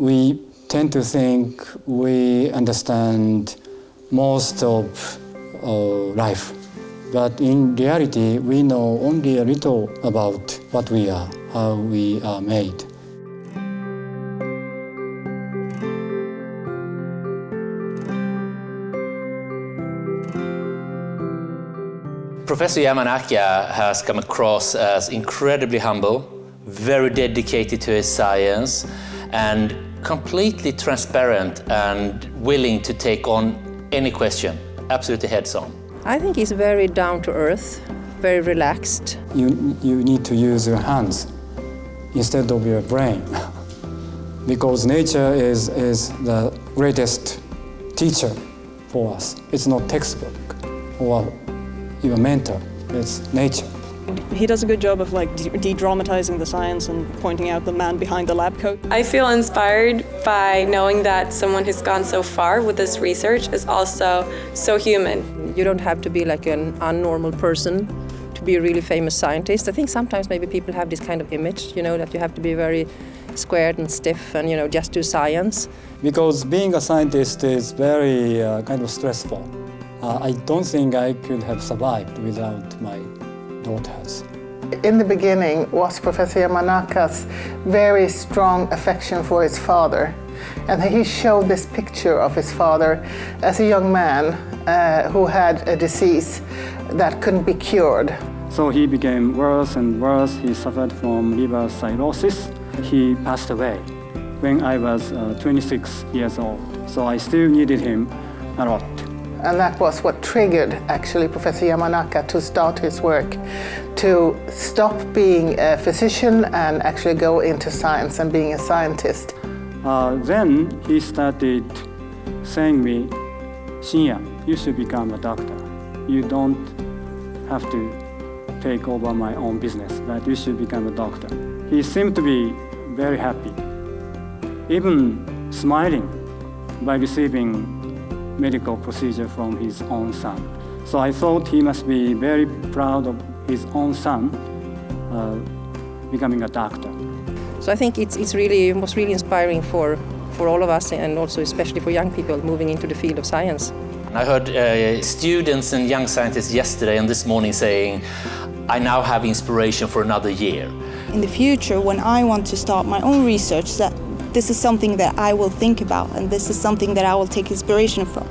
We tend to think we understand most of life, but in reality, we know only a little about what we are, how we are made. Professor Yamanaka has come across as incredibly humble, very dedicated to his science, and completely transparent and willing to take on any question, absolutely heads on. I think he's very down to earth, very relaxed. You need to use your hands instead of your brain, because nature is the greatest teacher for us. It's not textbook or your mentor, it's nature. He does a good job of de-dramatizing the science and pointing out the man behind the lab coat. I feel inspired by knowing that someone who's gone so far with this research is also so human. You don't have to be like an unnormal person to be a really famous scientist. I think sometimes maybe people have this kind of image, that you have to be very squared and stiff and, just do science. Because being a scientist is very kind of stressful. I don't think I could have survived without my daughters. In the beginning was Professor Yamanaka's very strong affection for his father. And he showed this picture of his father as a young man who had a disease that couldn't be cured. So he became worse and worse. He suffered from liver cirrhosis. He passed away when I was 26 years old. So I still needed him a lot. And that was what triggered, actually, Professor Yamanaka to start his work, to stop being a physician and actually go into science and being a scientist. Then he started saying me, Shinya, you should become a doctor. You don't have to take over my own business, but you should become a doctor. He seemed to be very happy, even smiling by receiving medical procedure from his own son. So I thought he must be very proud of his own son becoming a doctor. So I think it was really inspiring for all of us, and also especially for young people moving into the field of science. I heard students and young scientists yesterday and this morning saying, I now have inspiration for another year. In the future, when I want to start my own research, that this is something that I will think about, and this is something that I will take inspiration from.